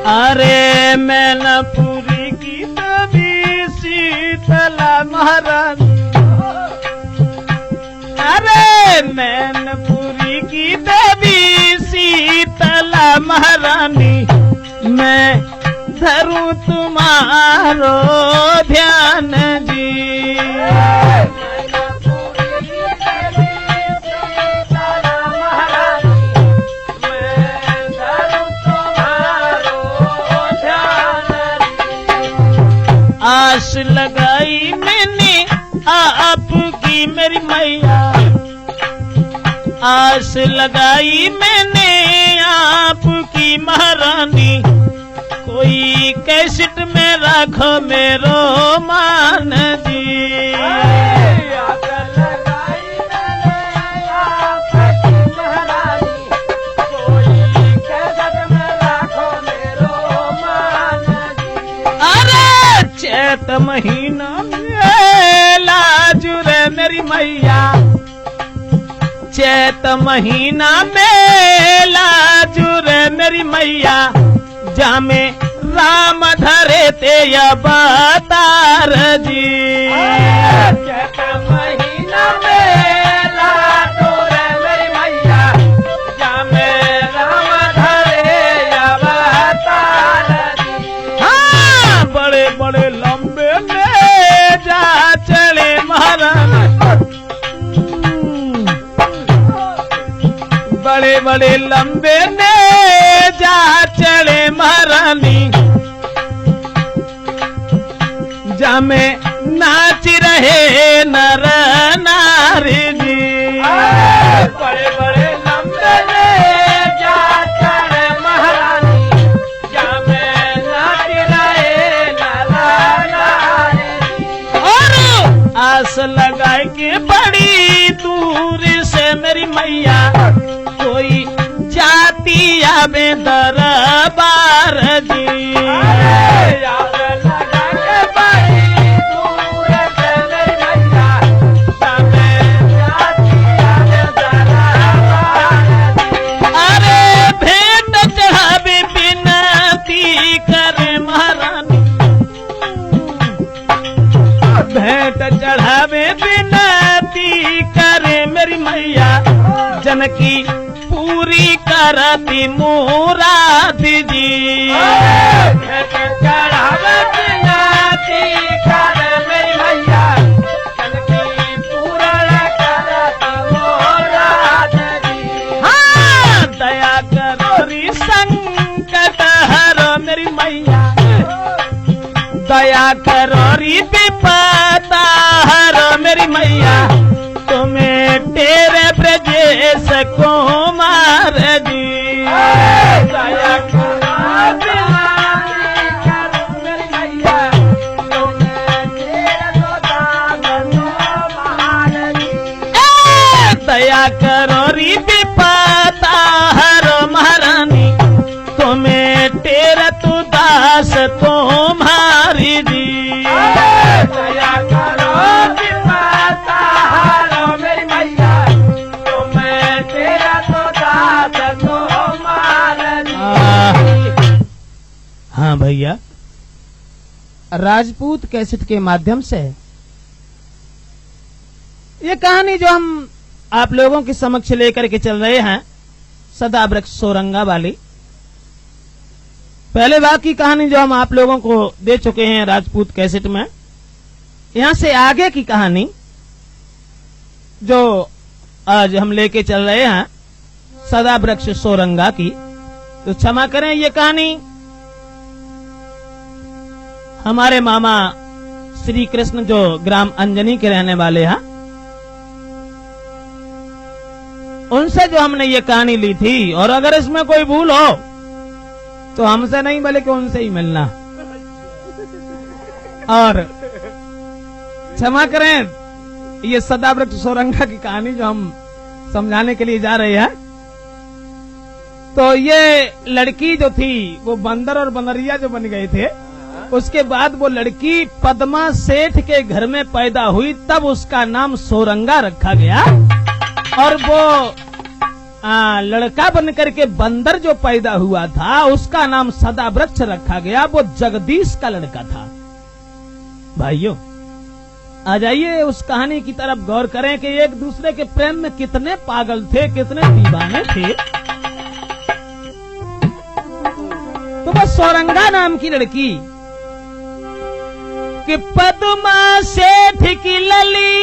अरे मैनपुरी की देवी शीतला महारानी, अरे मैनपुरी की देवी शीतला महारानी, मैं धरूं तुम्हारो ध्यान जी। आस लगाई मैंने आपकी मेरी मैया, आस लगाई मैंने आपकी महारानी, कोई कैसेट में रखो मेरो मान जी। चैत महीना मेला जुरे मेरी मैया, चैत महीना मेला जुरे मेरी मैया, जामे राम धरे ते अवतार जी। चैत महीना मेला जुरे मेरी मैया, जामे राम धरे अवतार जी। हाँ, बड़े बड़े लंबे ले जा चले महारानी, बड़े बड़े लंबे ले जा चले महारानी, जामे नाच रहे नर नारी जी। बड़े बड़े लंबे ले जा चले महारानी, जामे नाच रहे नर नारी। और आस लगाए के बड़ी दूर से मेरी मैया, कोई जाती आवे दरबार जी। अरे भेंट चढ़ावे बिनती करे महारानी, भेंट चढ़ावे बिनती करे मेरी मैया, जनकी पूरी करती मुराद जी। चढ़ावे बिनती करे मेरी मैया, जनकी पूरा करती मुराद जी। हाँ, दया करो री संकट हरो मेरी मैया, दया करो री विपदा हरो मेरी मैया, तुम्हें तेरे ब्रजेश कुमार जी। दया करो मेरी मैया, तुम्हें तेरे कुमार जी। दया करो री विपदा हरो महारानी, तुम्हें तेरा तू दास तुम्हारी जी। दया करो विपदा हरो मेरी मैया, तुम्हें तेरा तो दास तुम्हारी जी। हाँ भैया, राजपूत कैसेट के माध्यम से ये कहानी जो हम आप लोगों के समक्ष लेकर के चल रहे हैं, सदा वृक्ष सोरंगा वाली, पहले भाग की कहानी जो हम आप लोगों को दे चुके हैं राजपूत कैसेट में, यहां से आगे की कहानी जो आज हम लेके चल रहे हैं सदा वृक्ष सोरंगा की, तो क्षमा करें, ये कहानी हमारे मामा श्री कृष्ण जो ग्राम अंजनी के रहने वाले हैं, उनसे जो हमने ये कहानी ली थी। और अगर इसमें कोई भूल हो तो हमसे नहीं बल्कि उनसे ही मिलना। और क्षमा करें, ये सदावृक्ष सोरंगा की कहानी जो हम समझाने के लिए जा रहे हैं, तो ये लड़की जो थी वो बंदर और बंदरिया जो बन गए थे, उसके बाद वो लड़की पद्मा सेठ के घर में पैदा हुई, तब उसका नाम सोरंगा रखा गया। और वो लड़का बनकर के बंदर जो पैदा हुआ था उसका नाम सदावृक्ष रखा गया, वो जगदीश का लड़का था। भाइयों, आ जाइए उस कहानी की तरफ गौर करें कि एक दूसरे के प्रेम में कितने पागल थे, कितने दीवाने थे। तो वो सोरंगा नाम की लड़की कि पद्मा सेठ की लली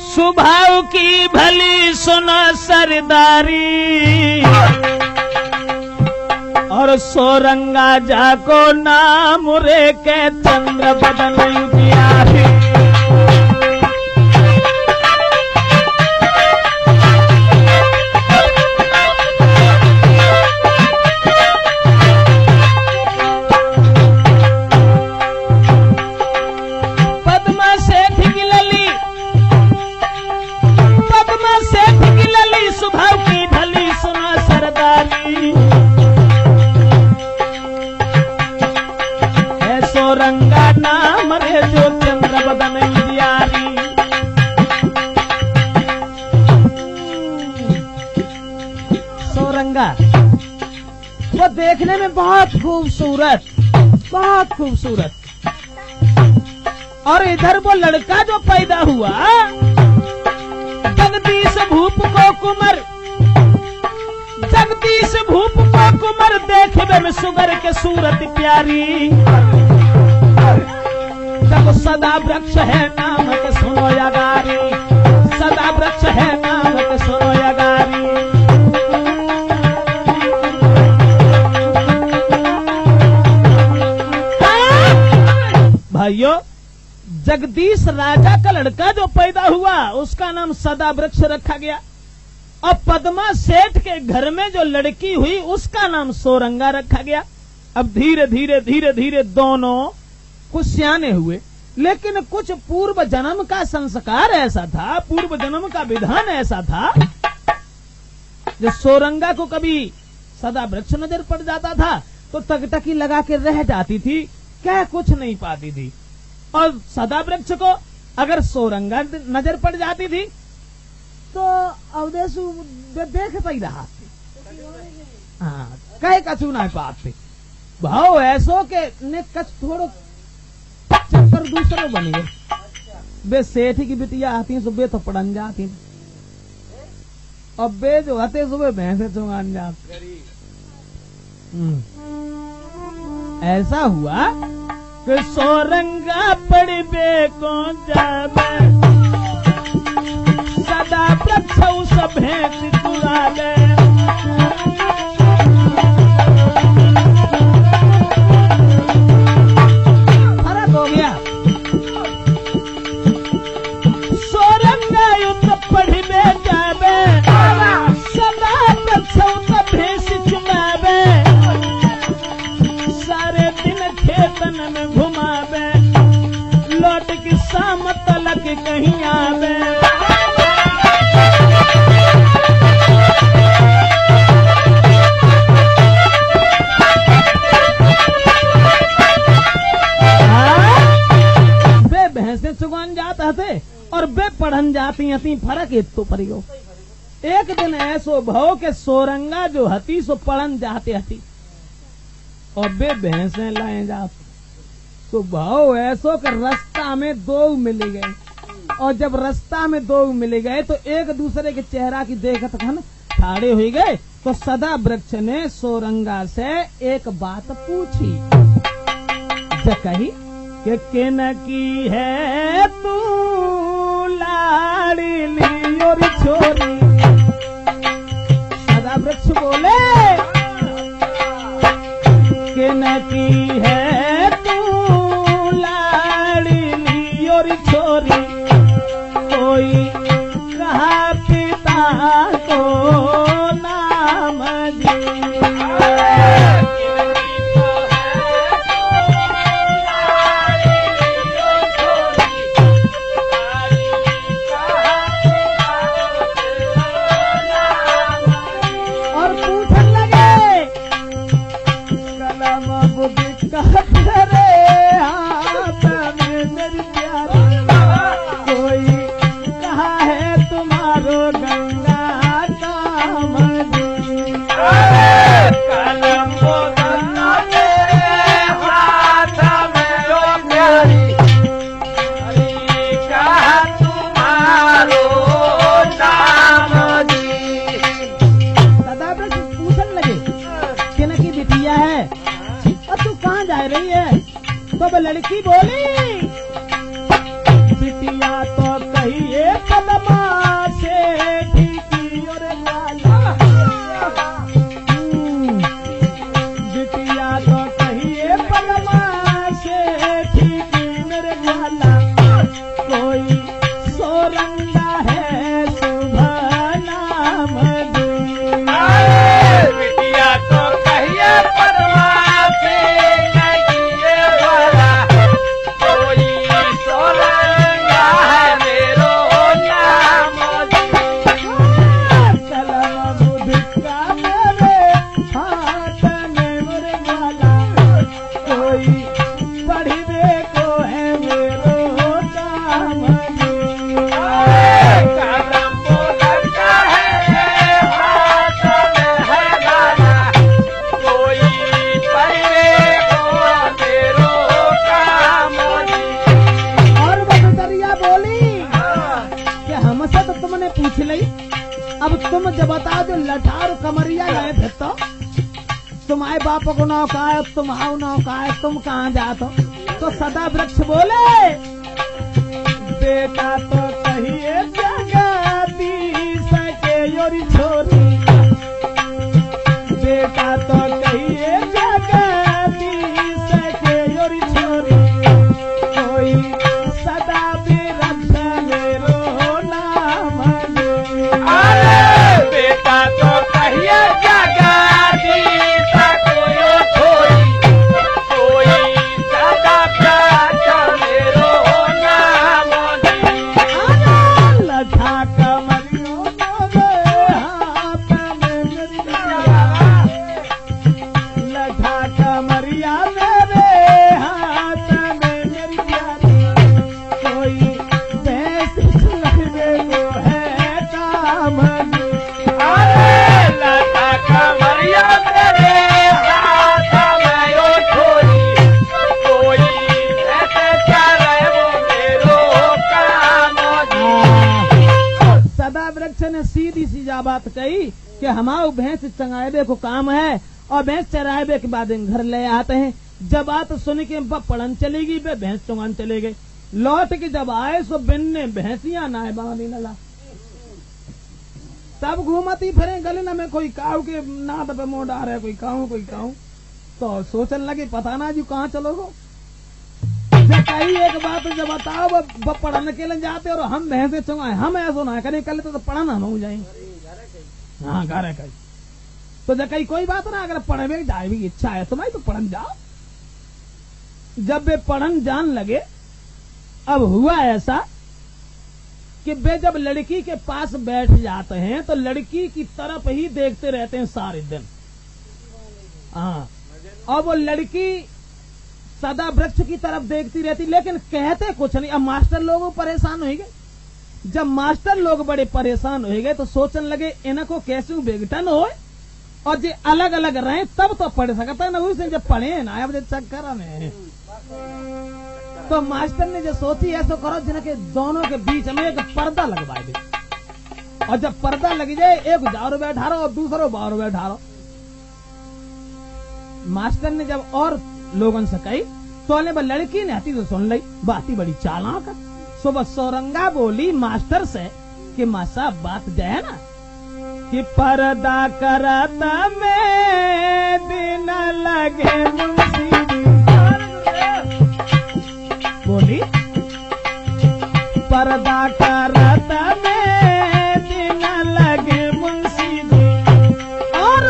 स्वभाव की भली सुनो सरदारी, और सोरंगा जाको नाम रे के चंद्र बदन उजियारी। पद्मा सेठ की लली, पद्मा सेठ की लली स्वभाव की भली सुनो सरदारी, सोरंगा नाम रे जो चंद्र बदन उजियारी। सोरंगा वो देखने में बहुत खूबसूरत, बहुत खूबसूरत। और इधर वो लड़का जो पैदा हुआ जगदीश भूप को कुमर, जगदीश भूप को कुमर, देखने में सुगर के सूरत प्यारी। जब सदा वृक्ष है नाम के सुनो यगारी, सदा वृक्ष है नाम के सुनो यगारी। भाइयों, जगदीश राजा का लड़का जो पैदा हुआ उसका नाम सदा वृक्ष रखा गया, और पद्मा सेठ के घर में जो लड़की हुई उसका नाम सोरंगा रखा गया। अब धीरे धीरे धीरे धीरे दोनों कुछ सियाने हुए, लेकिन कुछ पूर्व जन्म का संस्कार ऐसा था, पूर्व जन्म का विधान ऐसा था, जो सोरंगा को कभी सदा वृक्ष नजर पड़ जाता था तो टकटकी लगा के रह जाती थी, कह कुछ नहीं पाती थी। और सदा वृक्ष को अगर सोरंगा नजर पड़ जाती थी तो अवदेश देखता ही रहा, हाँ, कह कछु नहीं पाते। भाव ऐसो के ने कछ थोड़ो चक्कर दूसरे बनी है। बे सेठ की बिटिया आती हैं सुबह तो पड़न जाती, और बे जो आते सुबह भैंसे चुंगान जाती। ऐसा हुआ कि सोरंगा पड़ी बे को जाबे, सदा वृक्ष उस भैंस चुराबे। पढ़िबे जाबे, सदा वृक्ष भेष चुमाबे, सारे दिन खेतन में घुमाबे, लौट की शाम तलक कहीं आवे। बे भैंसे चुगान जाता थे और बे पढ़न जाती हती, फर्क है तो परियो। एक दिन ऐसो भाव के सोरंगा जो हती सो पढ़न जाते हती और बे भैंसे लाए जाते, तो भाव ऐसो के रास्ता में दो मिल गए, और जब रास्ता में दो मिल गए तो एक दूसरे के चेहरा की देखत खन ठाड़े हुए गए। तो सदा वृक्ष ने सोरंगा से एक बात पूछी, कही कि किन की है तू लाडली और छोरी। सदा वृक्ष बोले किन की है तू लाडली और छोरी, कोई कहा पिता को नाम जी। कह रही है। तो वो लड़की बोली बिटिया तो कहिए पदमा से की और वाला, बिटिया तो कहिए पदमा से की मेरे वाला, कोई सोरंगा है सुबह नाम बिटिया तो कहिए पदमा से कहिए वाला, कोई सोरंगा है मेरो नाम कलम बुधिका मेरे हाथ में मेरे वाला, कोई पढ़िबे को है मेरो काम कदम बोलता है हाथ में है गाना, कोई पढ़े को मेरो काम और बदरिया बोली कि हमसे तो तुमने पूछ ली, अब तुम जब बता दो लठार कमरिया गए फिर तुम आए बाप को नाव का है, तुम आओ नाव का है, तुम कहाँ जाते हो? तो सदा वृक्ष बोले बेटा तो कहिए जगती सके योरी छोरी, बेटा तो कहिए जगती सके योरी छोरी, कोई सदा वृक्ष मेरो नाम बेटा तो कहिए जगाती सको छोरी, कोई सदा प्यार मेरो नाम लठा कमरियों मोरे हाथ में मेरिया, लठा कमरिया मेरे हाथ में मेरिया, कोई भैंस लगने को है काम लता कमरिया मेरे हाथ में ओ छोरी, कोई ऐसे चले वो मेरो काम सदा वृक्ष ने सीधी सी जा बात कही कि हमारे भैंस चंगाएबे को काम है और भैंस चराएबे के बाद इन घर ले आते हैं। जब बात सुन के पड़न चलेगी वे भैंस चुंगान चले गए। लौट के जब आए सो बिन ने भैंसियां नाए बांधी नला, तब घूमती फिरे गली न में कोई काऊ के नाद पे मोड़ आ रहा है, कोई काऊ तो सोचने लगे पता ना जी कहाँ चलोगो। जब कही एक बात जब बताओ वो पढ़ने के लिए जाते और हम भैंसे चुंगाए, हम ऐसा ना करें कल तो पढ़ना हम हो जाएंगे। हाँ घर है कहीं तो जब कहीं कोई बात ना, अगर पढ़ने जाए भी इच्छा है तुम्हारी तो पढ़न जाओ। जब वे पढ़न जान लगे, अब हुआ ऐसा कि वे जब लड़की के पास बैठ जाते हैं तो लड़की की तरफ ही देखते रहते हैं सारे दिन। हाँ, और वो लड़की सदा वृक्ष की तरफ देखती रहती, लेकिन कहते कुछ नहीं। अब मास्टर लोग परेशान हो गए। जब मास्टर लोग बड़े परेशान हो गए तो सोचने लगे इनको कैसे बेगटन हो और जो अलग अलग रहे तब तो पढ़ सकता है ना, उसे जब पढ़े ना अब चक्कर में। तो मास्टर ने जो सोची ऐसा करो जिनके दोनों के बीच में एक पर्दा लगवा दे, और जब पर्दा लग जाए एक जाओ बैठा रहो और दूसरो बाहर बैठा रहो। मास्टर ने जब और लोगों से कही तो लड़की ने हती तो सुन ली, बाती बड़ी चालाक। सुबह सोरंगा बोली मास्टर से कि मासा बात जाए ना कि पर्दा करता में दिन लगे मुंशी बोली पर्दा करता में दिन लगे मुंशी और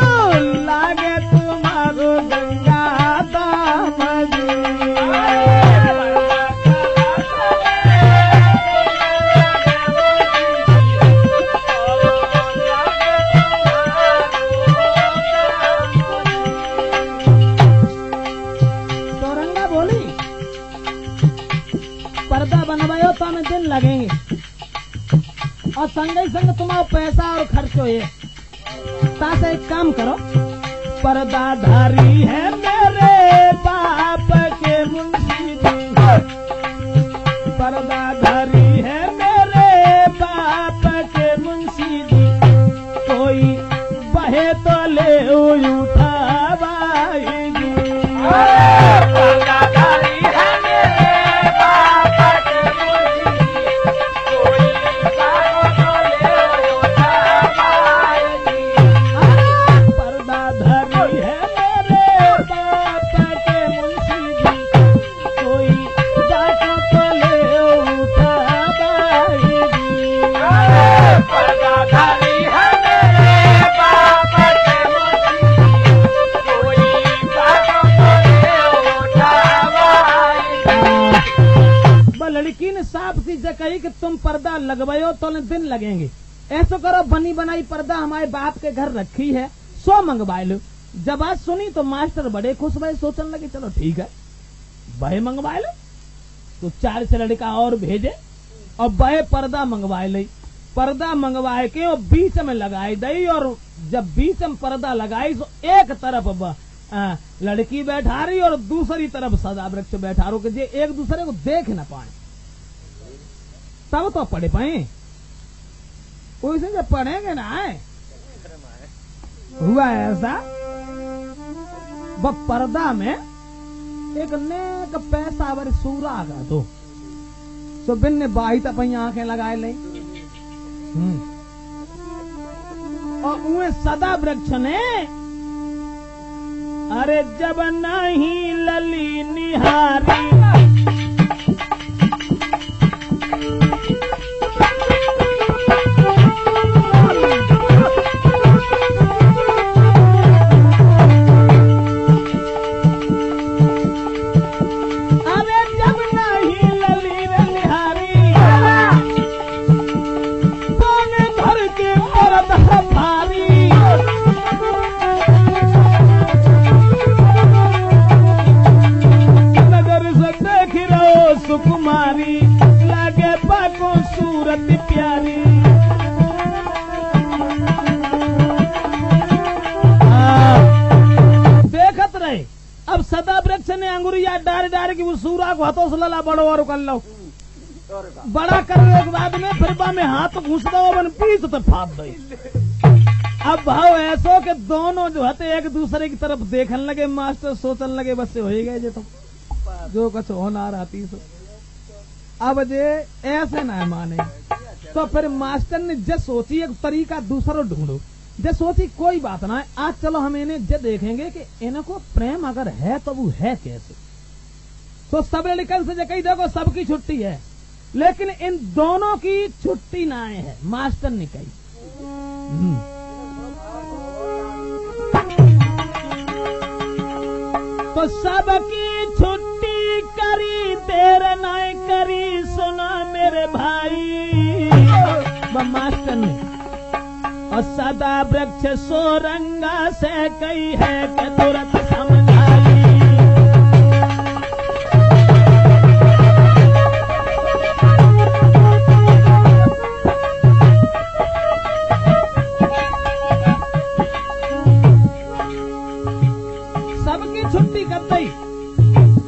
लागे तुम्हारो गंगा दाम दिन लगेंगे और संग संग तुम्हारा पैसा और खर्च हो। तासे एक काम करो, पर्दाधारी है मेरे बाप के मुंशी, पर्दाधारी है मेरे बाप के मुंशी जी, कोई बहे तो ले उठावाएगी। पर्दाधारी है मेरे बाबा के मुंशी, कोई बातों को ले उठावाएगी। पर्दाधारी है मेरे बाप के मुंशी जी, कोई जाको तो ले उठावाएगी। पर्दाधारी है मेरे बाबा के मुंशी, कोई बातों को ले उठावाएगी। लड़की ने साफ सी से कही कि तुम पर्दा लगवायो तो दिन लगेंगे, ऐसो करो बनी बनाई पर्दा हमारे बाप के घर रखी है, सो मंगवा लो। जब बात सुनी तो मास्टर बड़े खुश भये, सोचने लगे चलो ठीक है भाई मंगवा लो। तो 4 से लड़का और भेजे और बहे पर्दा मंगवाए ली। पर्दा मंगवाए के और बीच में लगाई दई, और जब बीच में पर्दा लगाई तो एक तरफ लड़की बैठा रही और दूसरी तरफ सदा वृक्ष बैठा रो, कि एक दूसरे को देख न पाए, तब तो पढ़े पाए। उसे जब पढ़ेंगे ना आए हुआ ऐसा। वह पर्दा में एक नेक पैसा वर सूरा आ गया, तो बिन ने बाही तक आंखें लगाए ले, और उन्हें सदा वृक्ष ने अरे जब नहीं लली निहारी, अरे जब नहीं लली निहारी, तो घर के पर्दा भारी, सुकुमारी लगे पाको सूरत प्यारी। देखत रहे। अब सदा वृक्ष ने अंगुरिया डार डार की वो सूरा को हाथों से लला बड़ो और कर लो, बड़ा करने के बाद में फिर बा में हाथ घुस दो बन पीस तो फाप दो। अब भाव ऐसो के दोनों जो हते एक दूसरे की तरफ देखने लगे। मास्टर सोचने लगे बस से हो ही गए जे तो जो कुछ होना रहती सो। अब जे ऐसे ना माने तो फिर मास्टर ने जब सोची एक तरीका दूसरा ढूंढो। जब सोची कोई बात ना है, आज चलो हम इन्हें जब देखेंगे कि इनको प्रेम अगर है तो वो है कैसे। तो सब लड़कन से कही देखो सबकी छुट्टी है, लेकिन इन दोनों की छुट्टी ना है, मास्टर ने कही। तो सबकी छुट्टी करी देर न करी, सुना मेरे भाई मास्टर ने। और सदा वृक्ष सोरंगा से कही है कि तुरंत समझाई। छुट्टी कर दी,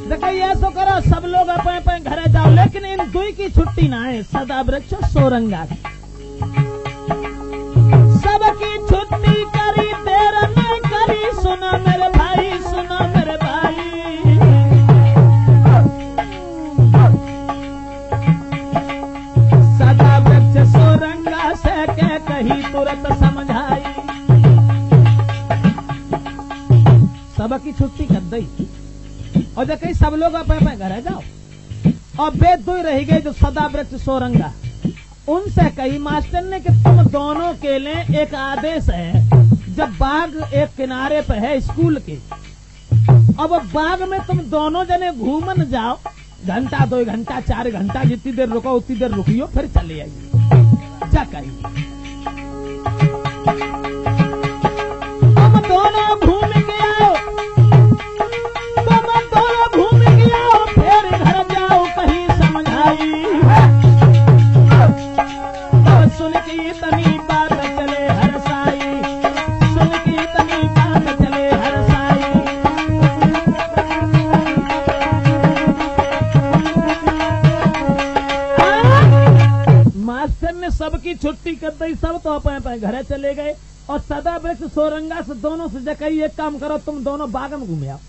देखिए ऐसा करो सब लोग अपने अपने घरे जाओ, लेकिन इन दुई की छुट्टी ना है, सदा वृक्ष सोरंगा की। सबकी छुट्टी करी देर न करी, सुना मेरे भाई सुना मेरे भाई। सदा वृक्ष सोरंगा से के कही तुरंत समझाई। सबकी छुट्टी कर दी और जब कहीं सब लोग अपने अपने घर जाओ, और बेद दो ही रह गए जो सदा वृक्ष सोरंगा। उनसे कही मास्टर ने कि तुम दोनों के लिए एक आदेश है, जब बाग एक किनारे पे है स्कूल के, अब बाग में तुम दोनों जने घूमन जाओ, घंटा 2 घंटा 4 घंटा जितनी देर रुको उतनी देर रुकियो, फिर चले आइए। जा कही तुम दोनों घूम के आओ, तुम दोनों घूम के आओ, फिर घर जाओ कहीं समझाई। सुन की इतनी बात चले हर साई, सुन की इतनी बात चले हर साई। मास्टर ने सबकी छुट्टी कर दी, सब तो अपने अपने घरे चले गए। और सदा वृक्ष सोरंगा से दोनों से जकई एक काम करो, तुम दोनों बाग में घूमे आओ।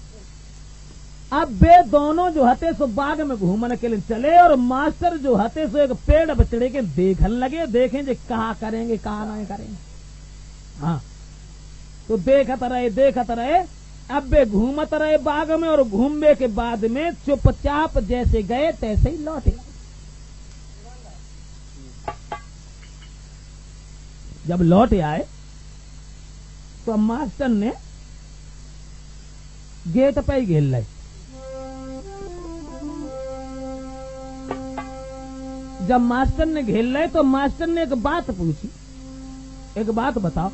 अब वे दोनों जो हते सो बाग में घूमने के लिए चले और मास्टर जो हते सो एक पेड़ पर चढ़े के देखने लगे, देखें जो कहाँ करेंगे कहाँ नहीं करेंगे। हाँ तो देखत रहे। अब वे घूमत रहे बाग में और घूमने के बाद में चुपचाप जैसे गए तैसे ही लौटे। जब लौट आए तो मास्टर ने गेट पे ही घेर लाई। जब मास्टर ने घेर लाई तो मास्टर ने एक बात पूछी, एक बात बताओ।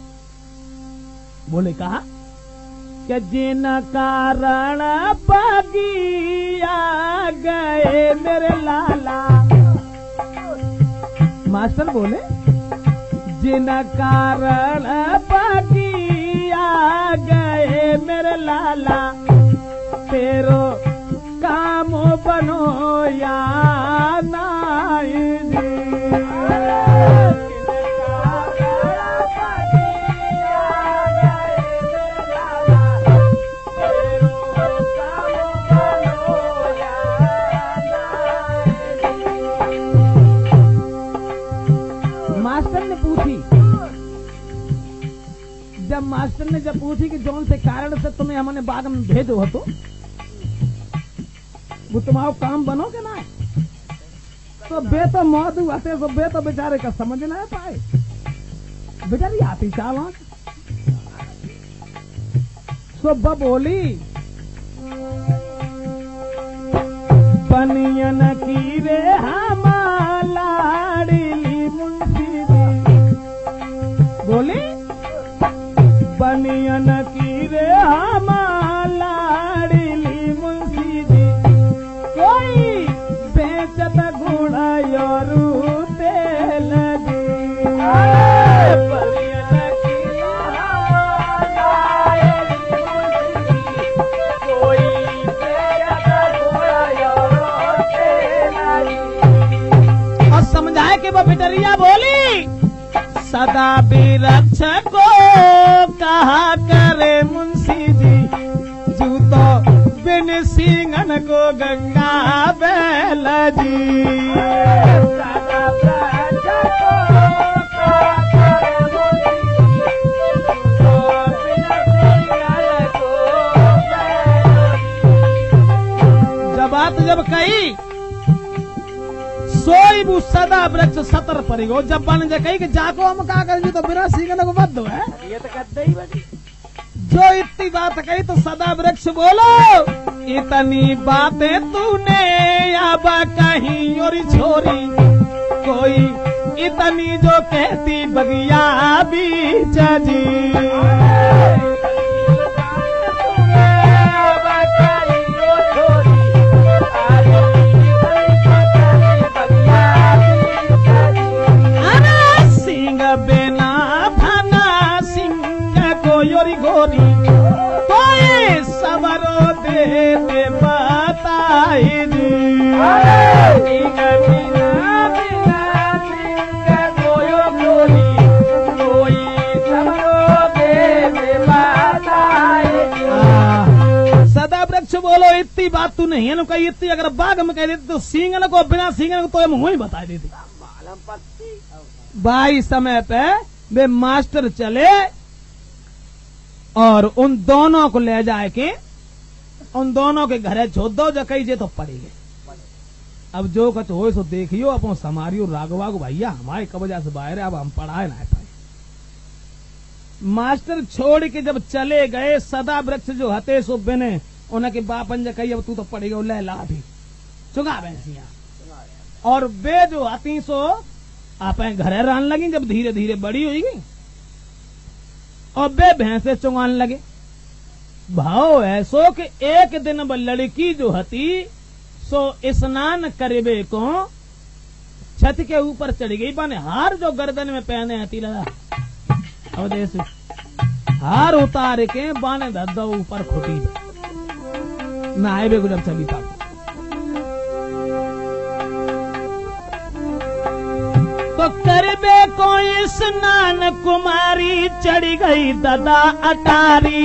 बोले कहा कि जिन कारण पगिया गए मेरे लाला। मास्टर बोले जिन कारण पगिया गए मेरे लाला, तेरो काम बनो या नाई जी। मास्टर ने जब पूछी कि जौन से कारण से तुम्हें हमने बाग में भेजो हो, तो वो तुम्हारा काम बनो के ना। तो बे तो मौत आते तो बे तो बेचारे का समझ ना पाए, बेचारी आती चाल सुबह बोली बनियन की रे हमारी मुंशी बोली बनियन की रे हमारी मुंशी जी, कोई बेचत घोड़ा योरू तेल जी। बनियन की कोई बेचत घोड़ा योरू तेल जी। और समझाए कि वो बिटरिया बोली सदा विरक्ष को कहा करे मुंशी जी, जूतो बिन सिंगन को गंगा बैल जी। सदा विरक्ष को कहा करे मुंशी जी, जूतो बिन सिंगन को बैल जी। जब बात जब कही सोई वो सदा वृक्ष सतर परिगो। जब बन जा कही कि जाको हम का करेंगे तो बिना सीखने को मत दो है, ये तो कहते ही बनी। जो इतनी बात कही तो सदा वृक्ष बोलो इतनी बातें तूने अब कहीं और छोरी, कोई इतनी जो कहती बगिया बीच जी। योरी गोरी तो ये सबरो देते बताई जी। सदा वृक्ष बोलो इतनी बात तू नहीं है ना कही, इतनी अगर बाग में कह देती तो सींगन को बिना सींगन को तो हम वही बता देती। भाई समय पे वे मास्टर चले और उन दोनों को ले जाए के उन दोनों के घरे छोड़ दो जो कही जे तो पड़ेगे। अब जो कच हो सो देखियो अपन समारियो राघवा को भैया हमारे कब्जा से बाहर है, अब हम पढ़ाए ना पाए। मास्टर छोड़ के जब चले गए सदा वृक्ष जो हते सो बिने उनके बापन जे कही अब तू तो पड़ेगा ले लाठी चुगा भैंसिया। और वे जो हती सो आप घरे रहने लगी, जब धीरे धीरे बड़ी हुई और बे भैंसे चुगाने लगे। भाव ऐसो कि एक दिन ब लड़की जो हती सो स्नान करबे को छत के ऊपर चढ़ गई। बने हार जो गर्दन में पहने हती लगा अब देश हार उतार के बाने धद्दा ऊपर खुटी नहाए बे जब चली था। तो करबे कोई स्नान कुमारी चढ़ गई ददा अटारी।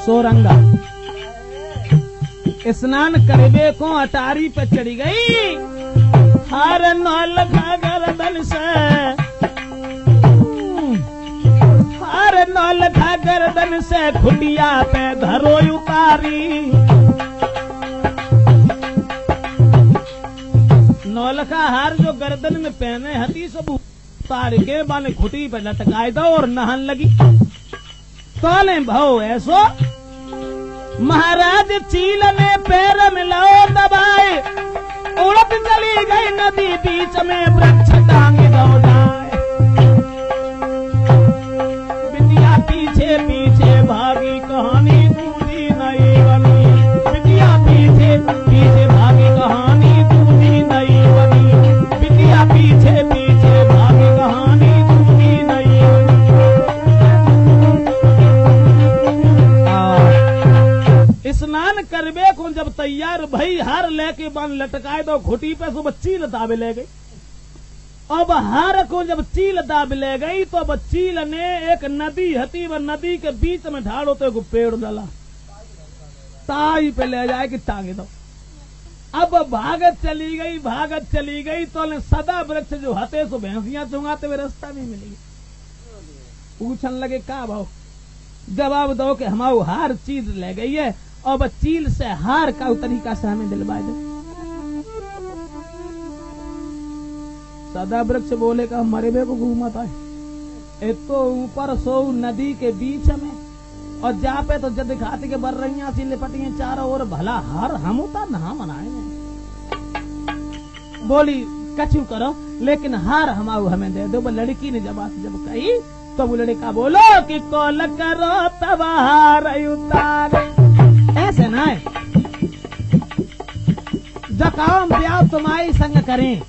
सोरंगा स्नान करबे को अटारी पे चढ़ी गई, हार नौल खा गर्दन से, हार नौल खा गर्दन से खुटिया पे धरो उतारी। नौल का हार जो गर्दन में पहने हती सब उतार के बाने खुटी पे लटकाए दो और नहन लगी। तोले भाव ऐसो महाराज चील ने पैर मिलाओ दबाए, उड़त चली गई नदी बीच में वृक्ष टांग दौड़ाए। बिटिया पीछे पीछे भागी कहानी दूधी नई बनी, बिटिया पीछे पीछे भागी कहानी दूधी नई बनी, बिटिया पीछे पीछे भागी कहानी दूधी नई बनी। स्नान करबे को जब तैयार भई हार लेके बन लटकाए दो घुटी पे सब चील दाबे ले गई। अब हार को जब चील दाब ले गई तो अब चील ने एक नदी हती, वह नदी के बीच में ढाड़ो तो एक पेड़ डाला, ताई पे ले जाए कि टांगे दो। अब भागत चली गई तो ने सदा वृक्ष जो हते सो भैंसियां चुंगाते हुए रास्ता नहीं मिली। पूछन लगे का भाव, जवाब दो कि हमारो हार चील ले गई है, अब चील से हार का तरीका से हमें दिलवा दे। सदा वृक्ष बोले का मरे बे को घूमता है, एक तो ऊपर सो नदी के बीच में और जा पे तो जद खाती के बर रही सी लिपटियां चारों ओर, भला हार हम उता नहा मनाए। बोली कछु करो लेकिन हार हमाऊ हमें दे दो। वो लड़की ने जब कही तो वो लड़का बोलो कि कॉल करो तब हार उतारे। ऐसे ना है जब काम ब्याह तुम्हारी संग करें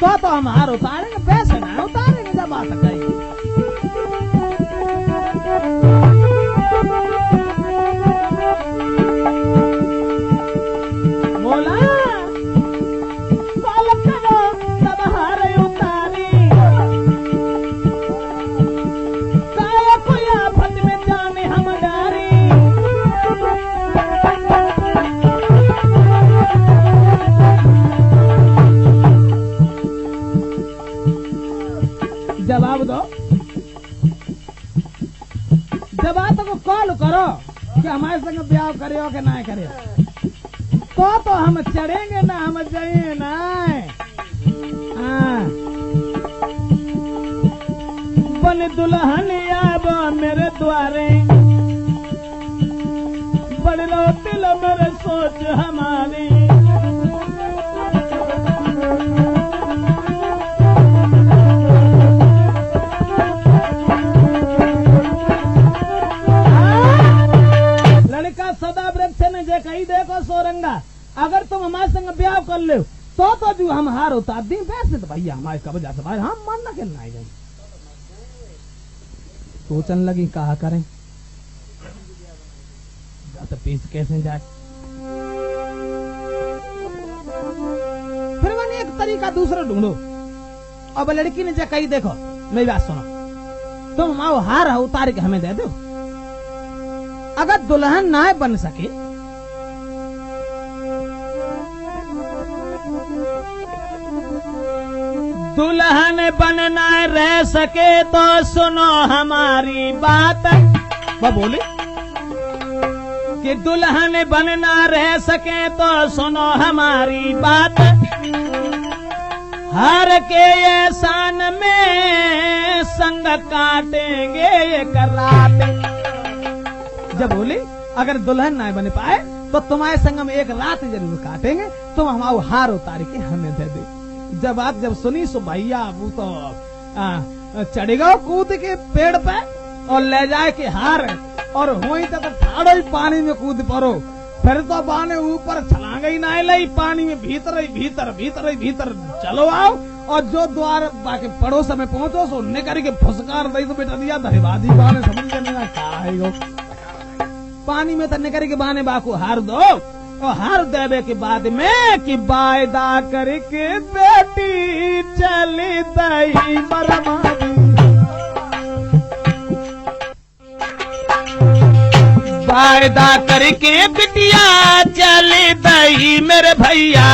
तो हम हार उतारेंगे, पैसे ना उतारेंगे जब बात कही। बोला कॉल करो तब हार उतारी, काया कोई आफत में जाने हम डारी। जवाब दो, जवाब तो कॉल करो कि हमारे संग ब्याह करियो कि ना करियो, तो हम चढ़ेंगे ना, हम जाइए ना। बन दुल्हन आब मेरे द्वारे, बड़ लो दिल मेरे सोच हमारी। सदा वृक्ष ने जे कही देखो सोरंगा, अगर तुम हमारे संग ब्याह कर ले तो जो हम हार उतार दी, वैसे तो भैया हमारे कब्जा से हम मानना के नहीं जाए। सोचन लगी कहा करें, तो पीस कैसे जाए। फिर मैंने एक तरीका दूसरा ढूंढो। अब लड़की ने जे कही देखो मेरी बात सुनो, तुम हमारा हार उतार के हमें दे दो, अगर दुल्हन ना बन सके दुल्हन बनना रह सके तो सुनो हमारी बात। वो बोले कि दुल्हन बनना रह सके तो सुनो हमारी बात, हर के एहसान में संग काटेंगे एक रात। जब बोली अगर दुल्हन ना बन पाए तो तुम्हारे संग में एक रात जरूर काटेंगे, तुम हमारा हार उतार के हमें दे दे। जब बात जब सुनी सो भैया वो तो चढ़ेगा कूद के पेड़ पे और ले जाए के हार, और हुई तो ठाड़ो ही पानी में कूद पड़ो। फिर तो बाने ऊपर छलांग ही ना लई, पानी में भीतर ही भीतर भीतर ही भीतर चलो आओ, और जो द्वार बाकी पड़ोस में पहुंचो सो निकर के फुसकार दई तो बेटा दिया धरेबादी बाने समझ लेना का पानी में तन्ने करे के बहाने बाको हार दो, और हार देवे के बाद में कि वायदा करके बेटी चली दही बरमानी। वायदा करके बिटिया चली दही मेरे भैया,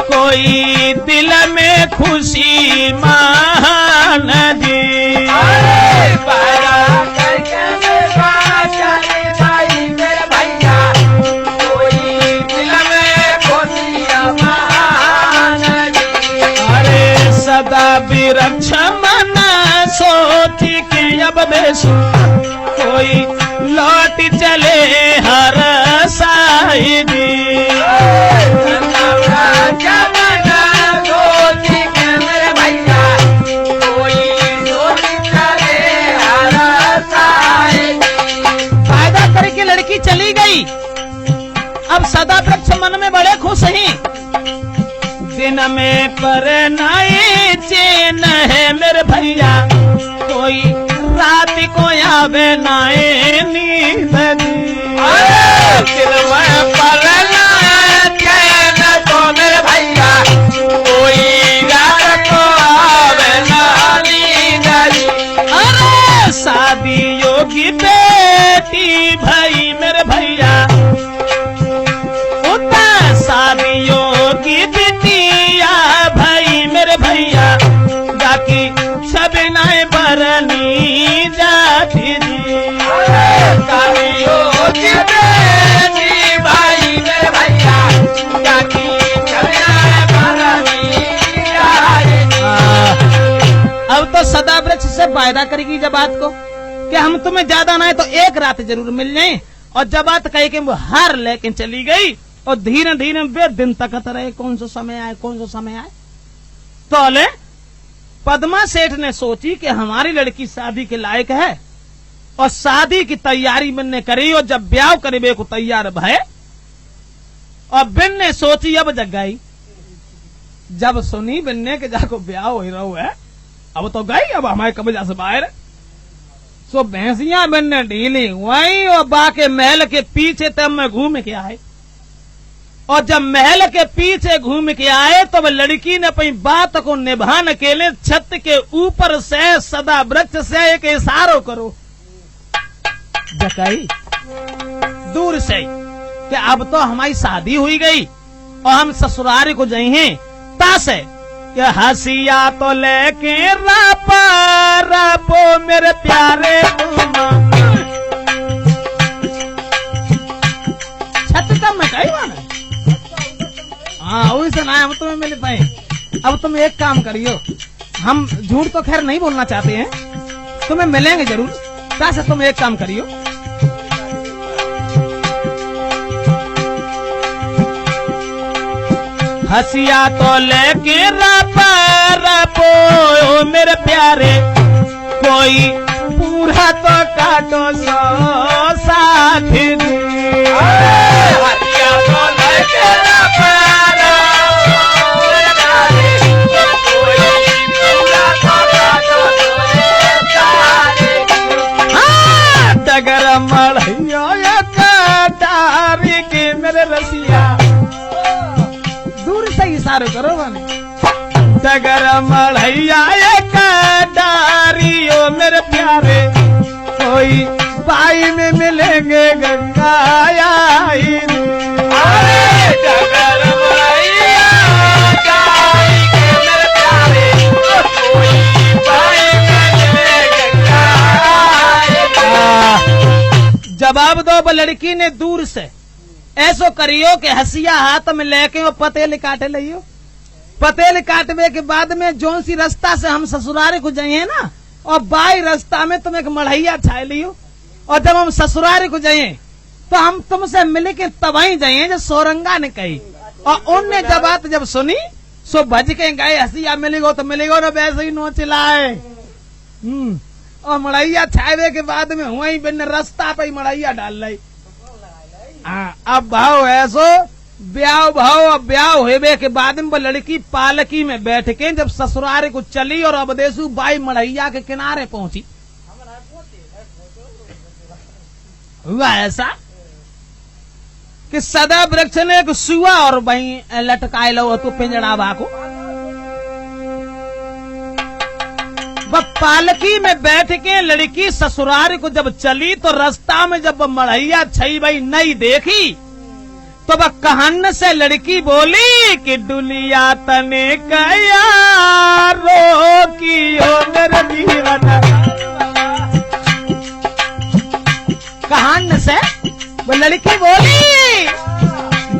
कोई दिल में खुशी मान जी। अरे सदा विरक्ष मन सोची के अब देशु, कोई लौट चले हर साहिदी। वायदा करके लड़की चली गई, अब सदा वृक्ष मन में बड़े खुश हैं। दिन में पर नाई चैन है मेरे भैया, कोई रात को आवे नाए नींद। दिन में पर नाई चैन तो मेरे भैया, कोई रात को आवे ना नींद। अरे शादी योगी बेटी भाई मेरे भैया, उतना शादी योगी बिटिया भाई मेरे भैया, बाकी सब नाय बरनी जाती जी। शादी योगी बेटी भाई मेरे भैया, बाकी सब नाय बरनी जाती। अब तो सदा वृक्ष से वायदा करेगी जब बात को कि हम तुम्हें ज्यादा ना है तो एक रात जरूर मिल जाए, और जब बात कही कि वो हार लेके चली गई, और धीरे धीरे वे दिन तकत रहे कौन सा समय आए कौन सा समय आए। तो ले पद्मा सेठ ने सोची कि हमारी लड़की शादी के लायक है, और शादी की तैयारी बनने करी, और जब ब्याह करीबे को तैयार भय, और बिन ने सोची अब जग गई। जब सुनी बिन्ने के जाको ब्याह हो रहा है, अब तो गई, अब हमारे कब्जा से बाहर। सो भैंसियां बिन्ने ढीली वही, और बाके महल के पीछे तब में घूम के आए, और जब महल के पीछे घूम के आए तो वह लड़की ने अपनी बात को निभाने के लिए छत के ऊपर से सदा वृक्ष से एक इशारो करो जकाई दूर से कि अब तो हमारी शादी हुई गई और हम ससुराल को जाइए। तासे कि हसिया तो लेके रापा रापो मेरे प्यारे छत कम में कई बार। हाँ वही से ना हम तुम्हें मिल पाए। अब तुम एक काम करियो, हम झूठ तो खैर नहीं बोलना चाहते हैं, तुम्हें मिलेंगे जरूर। कैसे तुम एक काम करियो, हसिया तो लेके रपो मेरे प्यारे, कोई पूरा तो काटो सो साथी। हसिया तो लेके डगर मढ़िया डारी के मेरे रसिया, दूर से इशारा करो बने। डगर मढ़िया डारी ओ मेरे प्यारे, कोई बाई में मिलेंगे गंगा आई। डगर मढ़िया डारी के मेरे प्यारे, कोई बाई में मिलेंगे गंगा आई। जवाब दो लड़की ने दूर से, ऐसो करियो कि हसिया हाथ में लेके वो पतेल काटे लियो। पतेल काटने के बाद में जोन सी रास्ता से हम ससुराल को जाइए ना, और बाई रास्ता में तुम एक मढ़ैया छाए लियो, और जब हम ससुराल को जाइए तो हम तुमसे मिल के तबाही जाइए जो सोरंगा ने कही। और उनने जब बात जब सुनी सो भज के गए, हसिया मिलेगो तो मिलेगो ना, वैसे ही नो चिल्लाए। और मड़ैया छावे के बाद में वही बिन रास्ता पे मड़ैया डाल ली। अब भाव ऐसो ब्याह भाव, अब ब्याह होवे के बाद में वो लड़की पालकी में बैठ के जब ससुराल को चली और अब देसू बाई मड़ैया के किनारे पहुंची। हुआ ऐसा कि सदा वृक्ष ने एक सुआ और वही लटकाए लो तो पिंजड़ा बाको वह पालकी में बैठ के लड़की ससुराल को जब चली तो रास्ता में जब मढ़ैया छई भाई नहीं देखी तो वह कहन से लड़की बोली कि डुलिया तने कया रोकियो मेरे जीवन। कहन से वो लड़की बोली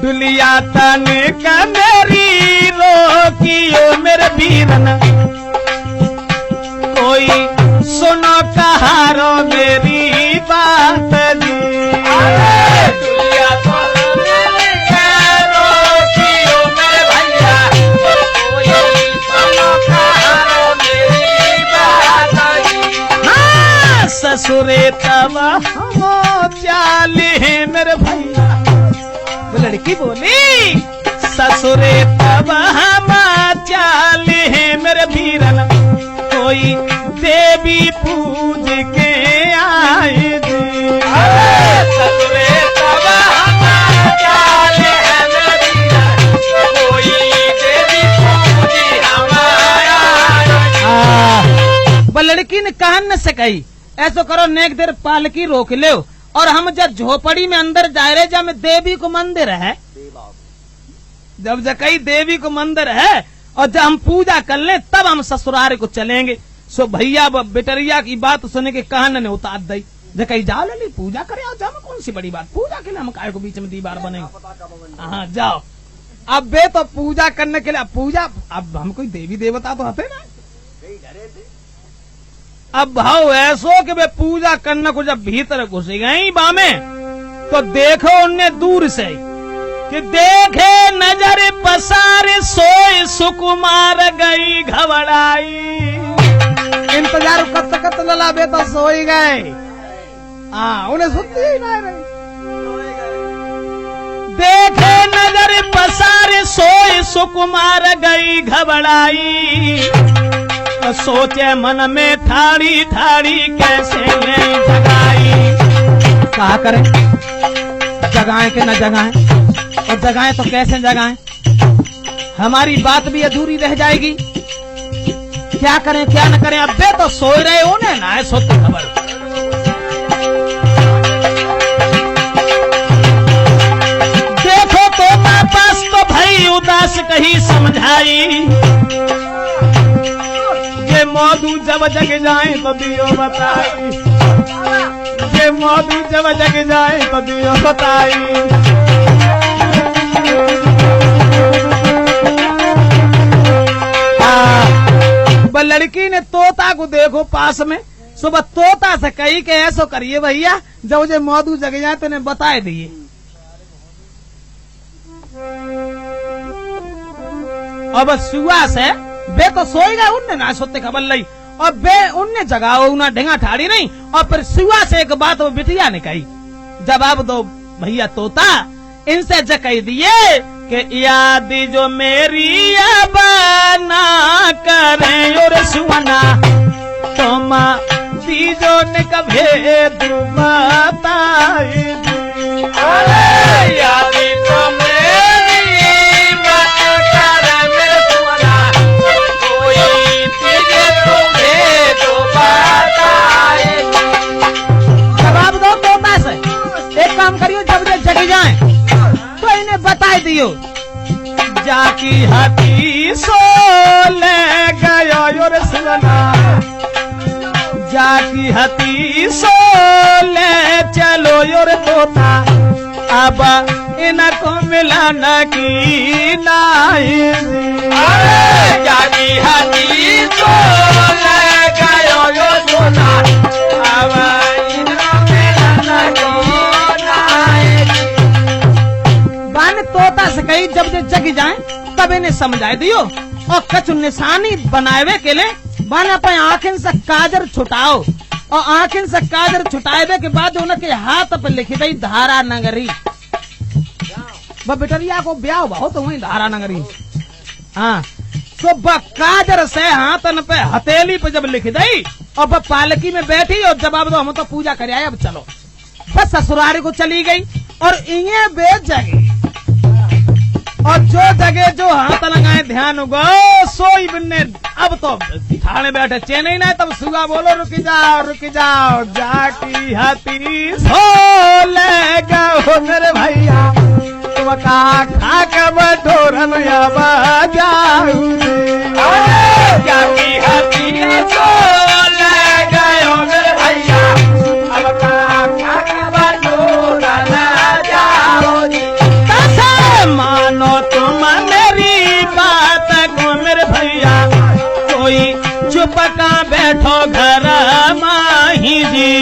डुलिया तने का मेरी रोकियो मेरे वीरन। कोई सुनो कहारो मेरी बात जी। ससुरे तब हम चाले मेरे भैया। वो लड़की बोली ससुरे तब हम चाले मेरे वीरन। कोई देवी पूज के आए जी। ससुरे तब हम चाले मेरे वीरन। कोई देवी पूज हमारा। वो लड़की ने कहन से कही ऐसो करो नेक देर पालकी रोक ले और हम जब झोपड़ी में अंदर जा रहे जब देवी को मंदिर है जब जकई देवी को मंदिर है और जब हम पूजा कर ले तब हम ससुराल को चलेंगे। सो भैया बेटरिया की बात सुने के कहन ने उतार दी जकई जाओ ले पूजा करे आओ जाओ कौन सी बड़ी बात पूजा के लिए हम काय को बीच में दीवार बनेंगे। हाँ जाओ अब बे तो पूजा करने के लिए पूजा अब हम कोई देवी देवता तो हते ना। अब भाव ऐसो कि वे पूजा करने को जब भीतर घुस गई बामे तो देखो उनने दूर से कि देखे नजर पसार सोए सुकुमार गई घबराई। इंतजार कत कत लला बे तो सोई गए। हाँ उन्हें सुनती ही नहीं रही। देखे नजर पसार सोए सुकुमार गई घबराई। सोचे मन में ठाड़ी ठाड़ी कैसे जगाई। कहा करें जगाएं कि न जगाएं और जगाएं तो कैसे जगाएं। हमारी बात भी अधूरी रह जाएगी। क्या करें क्या न करें। अब बे तो सोए रहे उन्हें ना है सोती खबर। देखो तो पास तो भाई उदास कहीं समझाई। मौदू जब जग जाए तो दियो बताई। ये मौदू जब जग जाए तो दियो बताई। लड़की ने तोता को देखो पास में सुबह तोता से कही के ऐसो करिए भैया जब मुझे मौदू जग जाए तो इन्हें बताए दिए। अब सुआ से बे तो सोई गए उनने ना सोते खबर ली और बे उनने जगाओ उन्हें ढेंगा ठाड़ी नहीं। और फिर सुआ से एक बात वो बिटिया ने कही जवाब दो भैया तोता इनसे जकई दिए कि याद जो मेरी अब ना करे और सुना तो माँ दीजो ने कभे बताई। याद जो मेरी एक काम करियो जब जग जाए तो इन्हें बता दियो। जाकी हाथी सो ले गयो और सुना। जाकी हाथी सो ले चलो और तोता। अब इनको मिलाना की नहीं। जाकी हाथी सो ले गयो और तोता। अब इनको मिलाना की तोता से कही जब जग जाए तब इन्हें समझाए दियो। और कछ निशानी बनावे के लिए बन अपने आंखें से काजर छुटाओ और आंखें से काजर छुटाए के बाद उनके हाथ पर लिखी गई धारा नगरी। वह बिटरिया को ब्याह बहुत वही धारा नगरी। हाँ तो काजर से हाथन पे हथेली पे जब लिख दी और वह पालकी में बैठी और जवाब दो हम तो पूजा कर आए अब चलो। बस ससुराल को चली गई और इन्हें बेच जाएगी और जो जगह जो हाथ लगाए ध्यान होगा सोई बिन्ने अब तो ठाणे बैठे चेन्नई ना तब सुगा बोलो रुक जाओ जाकी हाथी सो ले गो मेरे भैया तुम का खा के बटोरन अब जाऊ जाकी हाथी सो ले गयो मेरे भैया अब खा के बटोरन जाओ जी। मानो तुम मेरी बात को मेरे भैया कोई चुप का बैठो घर माही जी।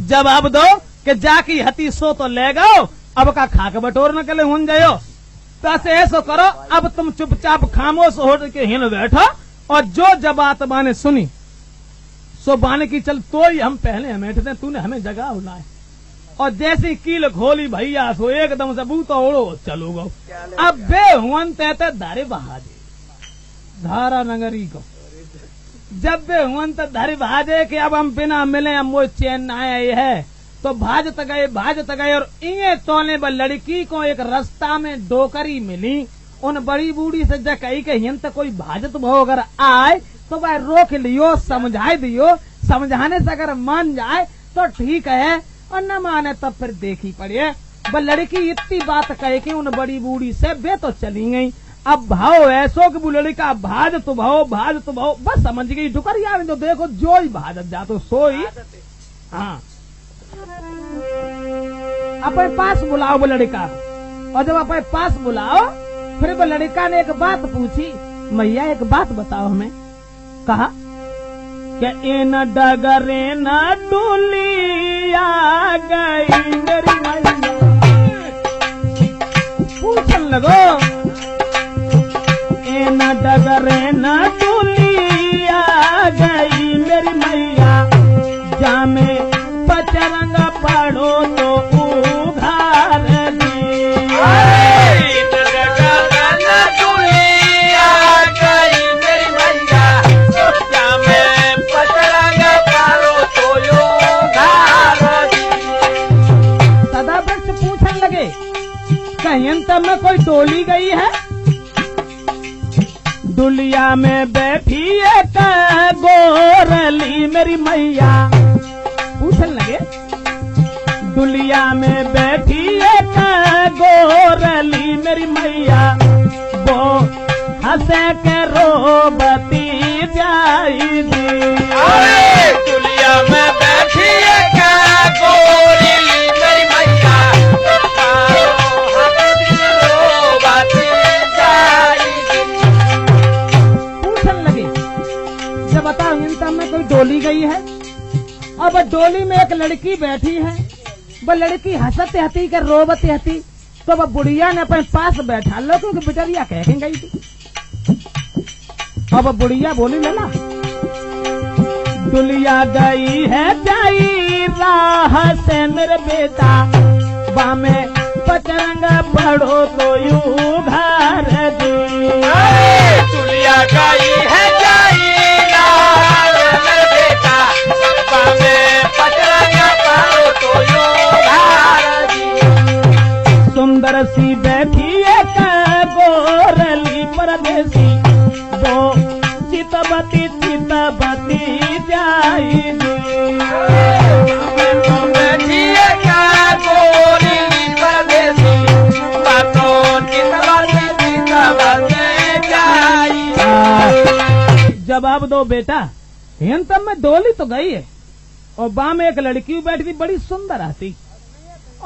जवाब दो कि जाकी हती सो तो ले गओ अब का खाक बटोर न कले हुन जायो तो ऐसो करो अब तुम चुपचाप खामोश हो के हिन बैठो और जो जबात बाने सुनी सो बाने की चल तो ही हम पहले हमें तूने हमें जगह बुलाए और जैसी कील खोली भैया सो एकदम से बूतो ओढ़ो चलो गो अब बे हुन ते धारे बहाजे धारा नगरी को जब बे हुन तो धारे बहाजे कि अब हम बिना मिले हम वो चैन आए है तो भाजत गए और इये तोले ब लड़की को एक रास्ता में डोकरी मिली उन बड़ी बूढ़ी से जकई के हिंत कोई भाजत भो अगर आए तो वह रोक लियो समझाए दियो समझाने से अगर मान जाए तो ठीक है और न माने तब फिर देखी पड़े। ब लड़की इतनी बात कहे कि उन बड़ी बूढ़ी से बे तो चली गई। अब भाव ऐसो कि वो लड़का भाज तो भाव बस समझ गई डुकरिया में जो देखो जो ही भाजत जा तो सोई। हाँ अपने पास बुलाओ वो लड़का और जब अपने पास बुलाओ फिर वो लड़का ने एक बात पूछी मैया एक बात बताओ हमें। कहा क्या इन डगरे न डुलिया गई मेरी मैया पूछन लगो इन डगरे न डुलिया गई मेरी मैया जामे पचरंग पढ़ो तो उघार दी कहीं में कोई डोली गई है डुलिया में बैठी एक गोरली मेरी मैया पूछने लगे डुलिया में बैठी एक गोरली मेरी मैया वो हंसे के रोबती जाई दी डुलिया में बैठी एक गोरली मेरी मैया बताओ इन में कोई डोली गई है अब डोली में एक लड़की बैठी है वो लड़की हंसते हती के रोबते हती तो वह बुढ़िया ने अपने पास बैठा लो क्योंकि बिटरिया कह गई थी। अब बुढ़िया बोली लेना डुलिया गई है जाई राह से मेरे बेटा बामे पचरंग पढ़ो तो यूं घर दी डुलिया गई है जाई सुंदर सी बैठी एक गोरली परदेसी वो चितबती जाई बैठी एक गोरली परदेसी जवाब दो बेटा हिन तब में डोली तो गई है और बा में एक लड़की बैठी थी बड़ी सुंदर आती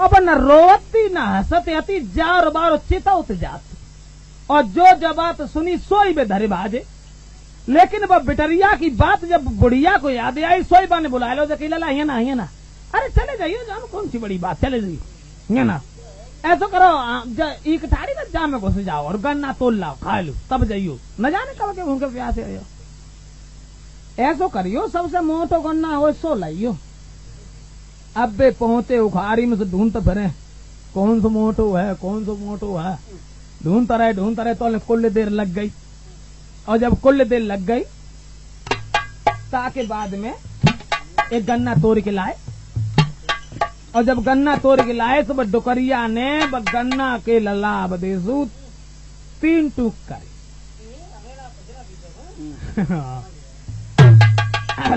और न रोती न हंसती आती जार बार चितौत जाती और जो जब बात सुनी सोई में धरे बाजे लेकिन वह बिटरिया की बात जब बुढ़िया को याद आई सोई बा ने बुला लो जकीला ये ना अरे चले जाइए जानो कौन सी बड़ी बात चले जाइए ये ना ऐसा करो एक ठाड़ी में जाम में घुस जाओ और गन्ना तोल लाओ खा लो तब जाइयो न जाने कब के भूखे प्यासे हो ऐसो करियो सबसे मोटो गन्ना हो सो लाइयो अब बे पहुंचे उखाड़ी में से ढूंढते फिरे कौन सा मोटो है ढूंढता रहे तो कुल देर लग गई और जब कुल देर लग गई ताके बाद में एक गन्ना तोड़ के लाए और जब गन्ना तोड़ के लाए तो डुकरिया ने गन्ना के ललाब देसू 3 टूक कर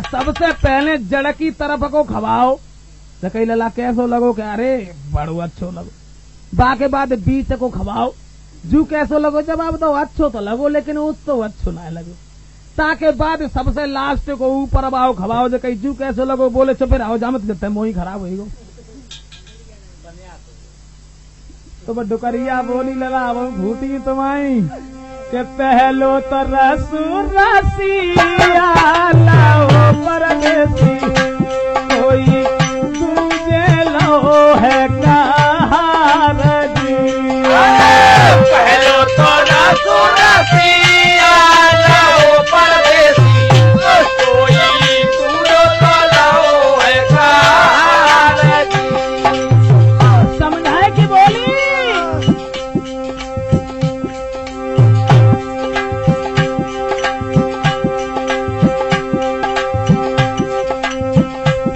सबसे पहले जड़ की तरफ को खवाओ तो कई लला कैसो लगो कि अरे बड़ो अच्छो लगो। बाके बाद बीच को खवाओ जू कैसो लगो, जवाब दो अच्छो तो लगो लेकिन उस तो अच्छो ना लगो। ताके बाद सबसे लास्ट को ऊपर आओ खवाओ जो कहीं जू कैसो लगो, बोले चुप रहो जामत जब मोही खराब हो तो डुकरिया बोली लगा वो भूती तुम्हारी के पहलो तो रसिया लाओ परदेसी कोई दूजे लो है कहार जी। पहलो तो रसिया लाओ परदेसी कोई दूरो तो लाओ है कहार जी। समझाए की बोली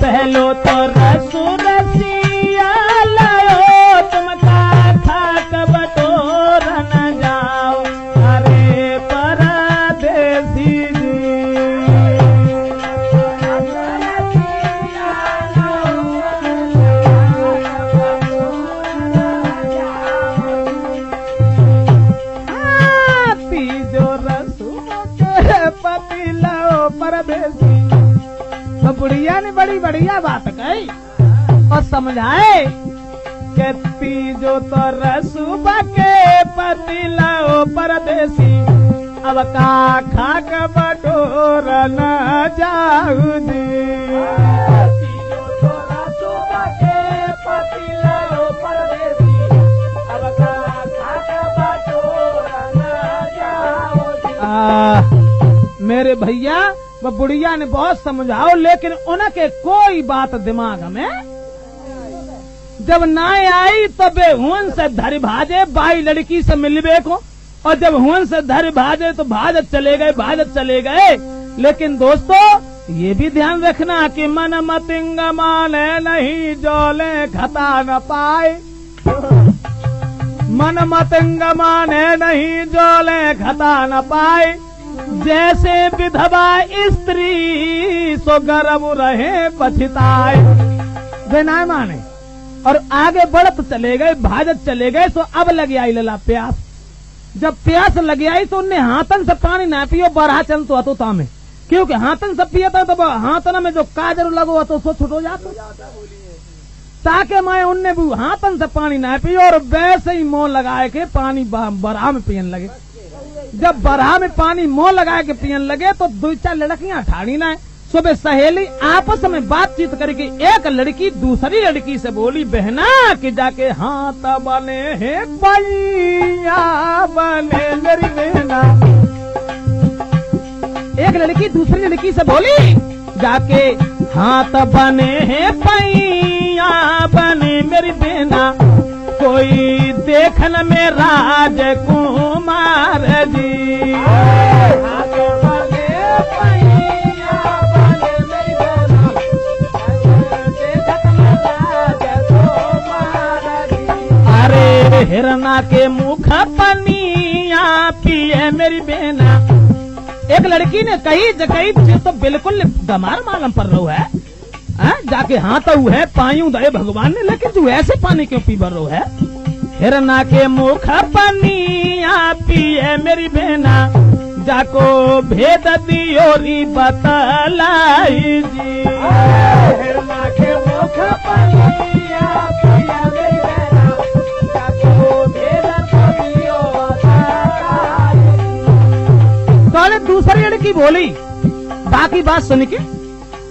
पहलो तो रसिया लाओ तुम का थाक बटोर न जाओ अरे परदेसी तीजो रसू के पति लाओ परदेसी। तो बुढ़िया ने बड़ी बढ़िया बात कही और समझाए कि तीजो तो रसूबा के पति लाओ परदेसी अब का खाक बटोर न जाऊ दी। तीजो तो रसूबा के पति लाओ परदेसी अब का खाक बटोर न जाऊ दी। मेरे भैया वो बुढ़िया ने बहुत समझाओ लेकिन उनके कोई बात दिमाग में जब ना आई तो बेहुन से धर भाजे बाई लड़की से मिलबे को, और जब हुन से धर भाजे तो भाजत चले गए। लेकिन दोस्तों ये भी ध्यान रखना कि मन मतिंग माने नहीं जोले खता न पाए। मन मतिंग माने नहीं जोले खता न पाए। जैसे विधवा स्त्री सो गर्भ रहे पछताए। वे ना माने और आगे बढ़त चले गए, भाजत चले गए। तो अब लग आई लला प्यास। जब प्यास लग आई तो उनने हाथन से पानी ना पियो बरहा चल तो अतोता में, क्योंकि हाथन से पिया था तो हाथन में जो काजर लगो तो सो छुटो जातो। ताकि मैं उनने भी हाथन से पानी ना पियो और वैसे ही मुंह लगाए के पानी बरहा में पियन लगे। जब बरहा में पानी मुंह लगा के पियन लगे तो 2-4 लड़कियां ठाड़ी ना। सुबह सहेली आपस में बातचीत करके एक लड़की दूसरी लड़की से बोली, बहना कि जाके हाथ बने हैं पैया बने मेरी बहना। एक लड़की दूसरी लड़की से बोली, जाके हाथ बने हैं पैया बने मेरी बहना। कोई देखन में राजकुमार जी। अरे हिरना के मुख पनिया पिए मेरी बहना। एक लड़की ने कही तो बिल्कुल गमार मालूम पर रहो है। जाके हाँ तो है पायू दे भगवान ने, लेकिन तू ऐसे पानी क्यों पी बर रो है। हिरना के मुख पनिया पिए मेरी बहना। जाको भेद दियोरी बतलाई जी। हिरना के मुख पनिया पिए मेरी बहना। जाको भेद दियो बतलाई। तो दूसरी लड़की बोली बाकी बात सुन के,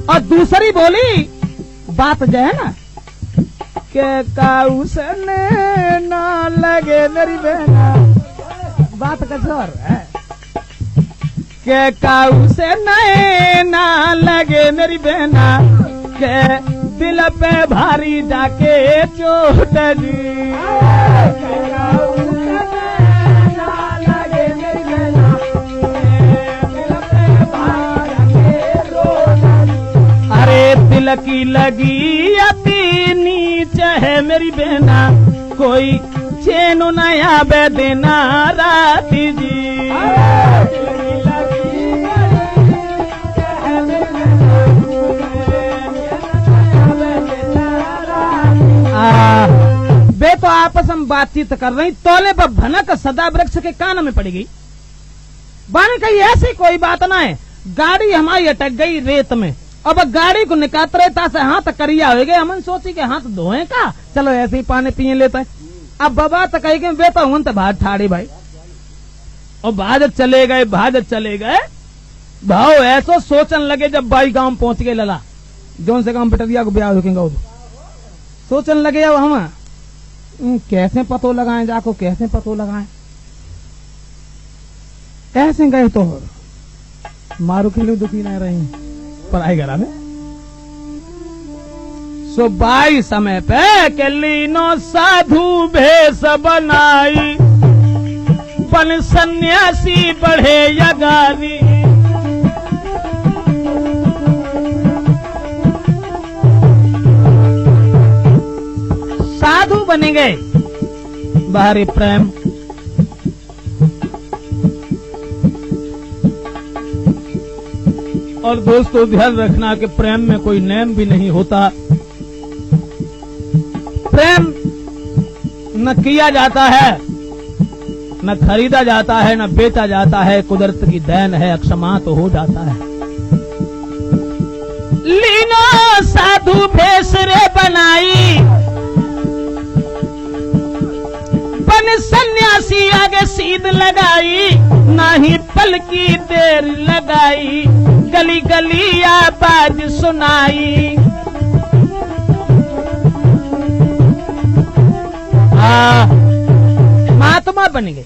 और दूसरी बोली बात जो है ना के काऊ से ना लगे मेरी बहना। बात कसौर है के काऊ से ना लगे मेरी बहना। के दिल पे भारी जाके चोट जी। अरे दिल की लगी अतीनी कोई चैन नया बेदना राती जी। वे तो आपस में बातचीत कर रही, तोले पर भनक सदा वृक्ष के कान में पड़ गई। बाने कही ऐसी कोई बात ना है, गाड़ी हमारी अटक गई रेत में, अब गाड़ी को निकातरेता से हाथ करिया हो गए। हमन सोची के हाथ धोए का, चलो ऐसे ही पानी पिए लेते हैं। अब बाबा तो कही गए वे तो हूं तो भाज ठाड़ी भाई, और भाजत चले गए। भाव ऐसो सोचन लगे जब बाई गांव पहुंच गए लला, जोन से गांव पटरिया को ब्याह रुकेंगे, सोचन लगे अब हम कैसे पतो लगाएं, जाको कैसे पतो लगाएं। ऐसे गए तो मारू के लिए दुखी नहीं रही पढ़ाई करा में। सो बाई समय पे के लीनो साधु भेष बनाई, बन सन्यासी बढ़े यगारी। साधु बनेंगे, बाहरी प्रेम, और दोस्तों ध्यान रखना कि प्रेम में कोई नेम भी नहीं होता। प्रेम न किया जाता है, न खरीदा जाता है, न बेचा जाता है, कुदरत की देन है, अक्षमा तो हो जाता है। लीनो साधु भेष रे बनाई, बन सन्यासी आगे सीध लगाई, नाही पल की देर लगाई, गली गली आवाज सुनाई। महात्मा बन गए,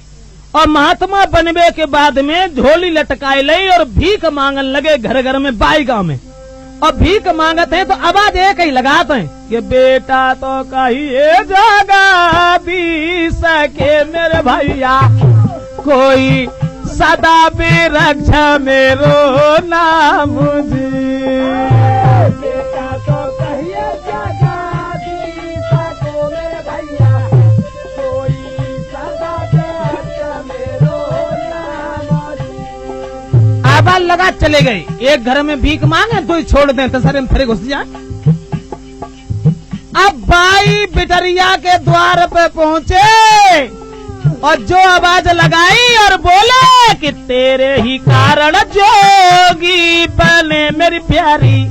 और महात्मा बनने के बाद में झोली लटकाए लई और भीख मांगन लगे घर घर में, बाई गांव में। और भीख मांगते हैं तो आवाज एक ही लगाते हैं कि बेटा तो कहिए जगा दी सके मेरे भैया, कोई सदा बेरक्षा मेरो नाम जी। बेटा तो कहिए जगा दी सके मेरे भैया, कोई सदा बेरक्षा मेरो नाम जी। आवाज लगा चले गए, एक घर में भीख मांगे दो ही छोड़ दें तो सर में फिर घुस जाए। अब बाई बिटरिया के द्वार पे पहुंचे और जो आवाज लगाई और बोले कि तेरे ही कारण जोगी बने मेरी प्यारी,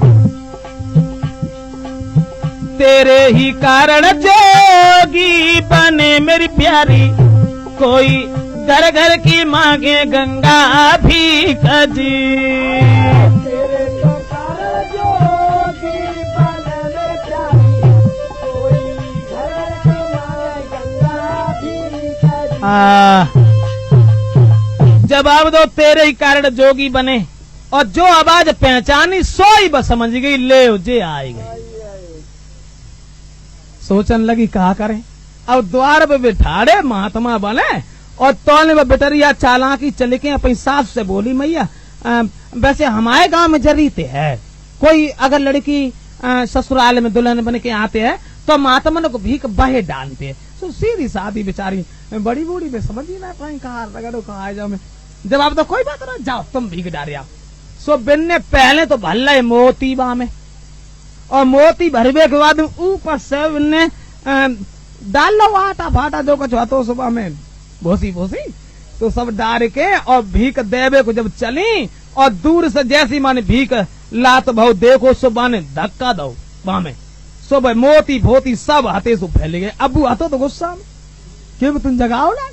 तेरे ही कारण जोगी बने मेरी प्यारी, कोई घर घर की मांगे गंगा भीख जी। तेरे तो कारण जोगी बने मेरी प्यारी, कोई घर की मांगे गंगा भीख जी। जवाब दो, तेरे ही कारण जोगी बने, और जो आवाज पहचानी सो ही बस समझ गई, ले जे आई गई। सोचन लगी कहा करें, अब द्वार पे बिठाड़े महात्मा बने, और तौले में बिटरिया चालाकी चले के अपनी सास से बोली, मैया वैसे हमारे गांव में जरीते है, कोई अगर लड़की ससुराल में दुल्हन बन के आते हैं तो महात्मा को भीख बहे डालते हैं। तो सीधी सादी बेचारी बड़ी बूढ़ी में समझ ही ना पाई, कहा रगड़ो कहा जाओ में। जवाब तो कोई बात ना, जाओ तुम भीख डाल आओ। सो बिन ने पहले तो भल्ला है मोती बा में, और मोती भरवे के बाद ऊपर से बिन डाल लो आटा फाटा जो कुछ तो सुबह में भोसी भोसी तो सब डाल के, और भीख देवे को जब चली, और दूर से जैसी माने भीख लात भाव देखो सो माने धक्का दो बामे, सो भाई मोती भोती सब हाथे से फैल गए। अबू हाथों तो गुस्सा में क्यों तुम जगाओ ना,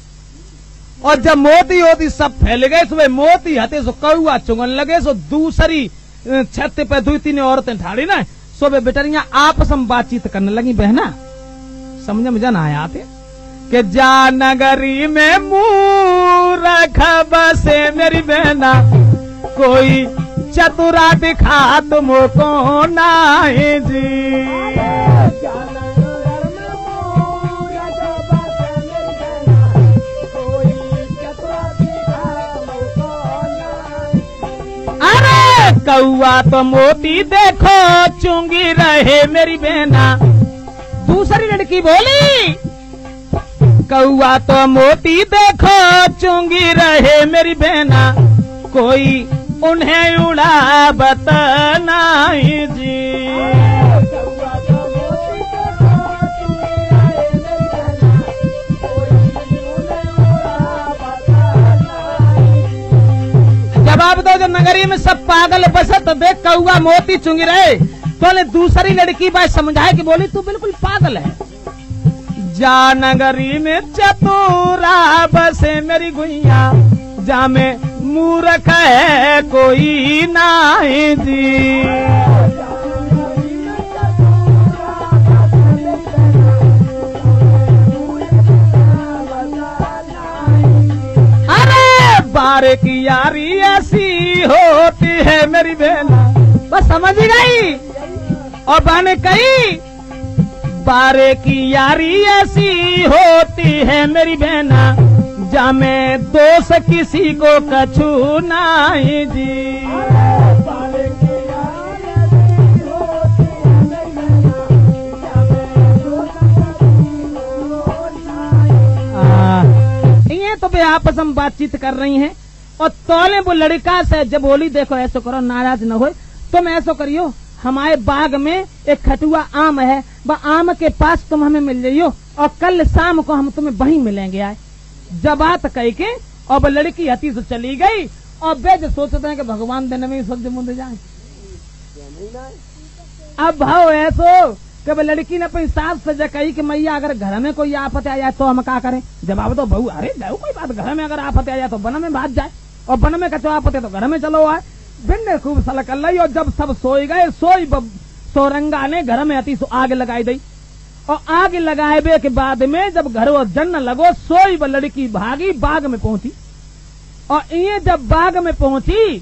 और जब मोती होती सब फैल गए, सो मोती हाथे से कौआ चुगन लगे। सो दूसरी छत पे दो तीन औरतें ठाड़ी ना, सो वे बेटरियां आपस में बातचीत करने लगी। बहना समझ में ना आया आते कि जा नगरी में मूर्ख बसे मेरी बहना, कोई चतुरा दिखा तुमको नाहे जी। अरे कौआ तो मोती देखो चुंगी रहे मेरी बहना। दूसरी लड़की बोली कौआ तो मोती देखो चुंगी रहे मेरी बहना, कोई उन्हें उड़ा बतानाई जी। जवाब दो, जो नगरी में सब पागल बसत देख कौआ मोती चुंगी रहे, तो दूसरी लड़की बात समझाए कि बोली तू बिल्कुल पागल है। जा नगरी में चतुरा बसे मेरी गुइया, जा में मूर्ख है कोई नाई जी। अरे बारे की यारी ऐसी होती है मेरी बहना, बस समझ गई। और बने कही बारे की यारी ऐसी होती है मेरी बहना, जा में दोष किसी को कछु नाई जी। ये तो वे आपस में बातचीत कर रही हैं, और तौले वो लड़का से जब बोली देखो ऐसा करो नाराज न हो, तुम ऐसा करियो हमारे बाग में एक खटुआ आम है, वह आम के पास तुम हमें मिल जाइयो, और कल शाम को हम तुम्हें वहीं मिलेंगे। आए जब बात कह के और वो लड़की हती से चली गई, और वे जो सोचते हैं कि भगवान देने में सब मुंदे जाए। अब भाव ऐसो कि वो लड़की ने अपनी सास से कही कि मैया अगर घर में कोई आफत आ जाए तो हम क्या करें। जवाब तो बहू अरे जाओ कोई बात, घर में अगर आफत आ जाए तो वन में भाग जाए, और वन में कचो आफत है तो घर में चलो आए। बिन्ने खूब सलाह कर ली, और जब सब सोई गए सोरंगा ने घर में अति आग लगाई दी, और आग लगाए के बाद में जब घर वो जन्न लगो सोई व लड़की भागी बाग में पहुंची। और ये जब बाग में पहुंची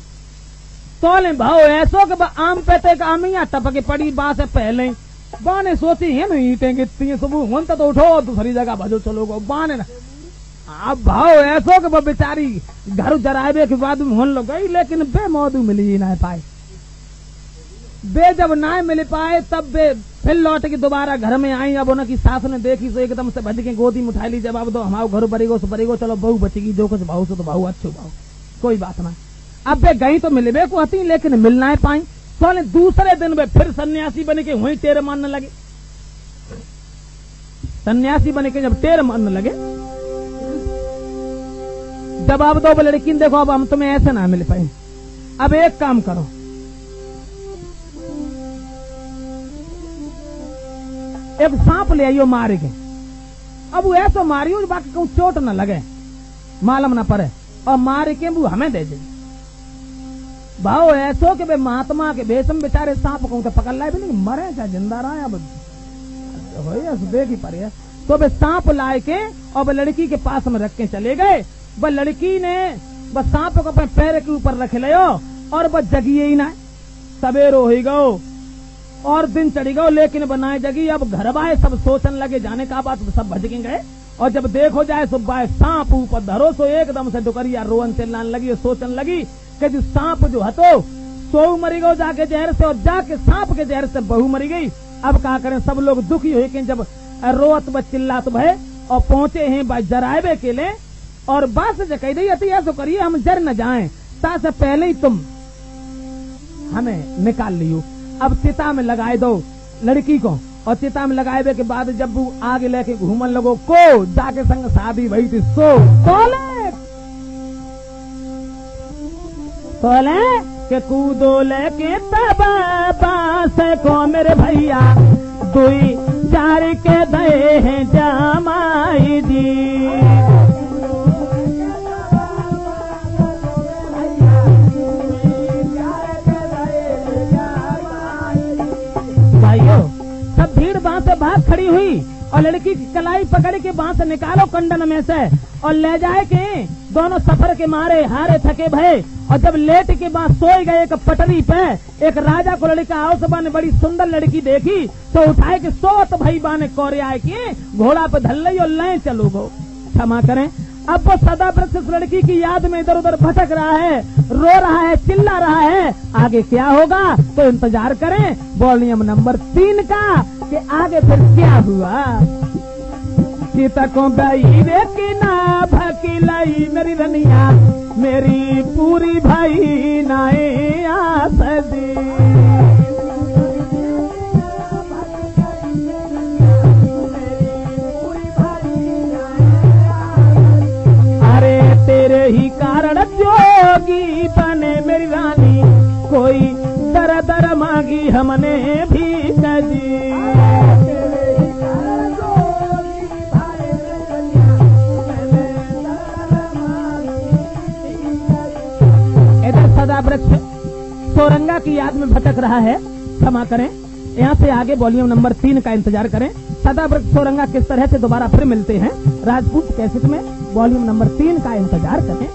तो भाव ऐसो कि आम पेते का आमिया टपके पड़ी बात से पहले बाने सोची है ना ईटेंगे सुबह मन तो उठो दूसरी जगह भजो चलो गो बाने ना। अब भाव ऐसो कि वो बेचारी घर जराए के बाद में होने लग गई, लेकिन बे मौदू मिली ही ना पाए। बे जब ना मिल पाए तब बे फिर लौट के दोबारा घर में आई। अब उनकी सास ने देखी तो एकदम से भज के गोदी में उठा ली। जवाब दो हमारे घर बरेगो सो बरेगो, चलो बहू बचेगी, जो कुछ भाऊ से तो भाऊ अच्छो भाऊ कोई बात ना। अब वे गई तो मिलबे को आती, लेकिन मिल ना पाई। तो दूसरे दिन वे फिर सन्यासी बन के वहीं टेर मारने लगे। सन्यासी बन के जब टेर मारने लगे, जवाब दो लड़की देखो अब हम तुम्हें ऐसे ना मिल पाए, अब एक काम करो, एक सांप ले आइयो मार के। अब वो ऐसा मारियो बाकी कहूं चोट न लगे, मालूम न पड़े, और मार के वो हमें दे दे। भाव ऐसो के बे महात्मा के बेसम बेचारे सांप कहूं तो पकड़ लाए भी नहीं, मरे चाहे जिंदा रहा अब देख ही पड़े। तो वे सांप लाए के और लड़की के पास में रख के चले गए। वह लड़की ने बस सांप को अपने पैर के ऊपर रख लियो, और वह जगी ही ना। सवेरो हो गो और दिन चढ़ी गो, लेकिन बनाए जगी। अब घर बाए सब सोचन लगे जाने का बात, सब भज के गए। और जब देखो जाए सुबह सांप ऊपर धरो सो एकदम से डुकरिया रोवन से लान लगी, सोचन लगी कि जो सांप जो हतो सो मरी गो जाके जहर से, और जाके सांप के जहर से बहू मरी गई। अब क्या करें, सब लोग दुखी हुए कि जब रोत व चिल्लात भय और पहुंचे हैं जराए के लिए, और बस जो कह दी थी ऐसा करिए हम जर न जाएं, तासे पहले ही तुम हमें निकाल लियो। अब चिता में लगाए दो लड़की को, और चिता में लगाए के बाद जब वो आगे लेके घूमन लगो को जाके संग शादी भई थी सो तोले के कूदो लेके तब बास को मेरे भैया दुई चार के दे हैं जमाई जी। भाइयों सब भीड़ वहां से भाग खड़ी हुई, और लड़की की कलाई पकड़ के वहां से निकालो कंडन में से, और ले जाए के दोनों सफर के मारे हारे थके भय। और जब लेट के बाद सोए गए एक पटरी पे, एक राजा को लड़का आओ सबा ने बड़ी सुंदर लड़की देखी तो उठाए के सोत भाई बाने कोरे आए के घोड़ा पे धल ली और ले चलो गो। क्षमा करें, अब वो सदा प्रत्यक्ष लड़की की याद में इधर उधर भटक रहा है, रो रहा है, चिल्ला रहा है। आगे क्या होगा तो इंतजार करें वॉल्यूम नंबर 3 का कि आगे फिर क्या हुआ। सीतकों बई रे की ना भकिलाई मेरी रनिया मेरी पूरी भाई नाए आसदी। अरे तेरे ही कारण जोगी बने मेरी रानी कोई दर दर मांगी हमने भी कदी। इधर सदा वृक्ष सोरंगा की याद में भटक रहा है, क्षमा करें। यहाँ से आगे वॉल्यूम नंबर 3 का इंतजार करें। सदा वृक्ष सोरंगा किस तरह से दोबारा फिर मिलते हैं राजपूत कैसेट में, वॉल्यूम नंबर 3 का इंतजार करें।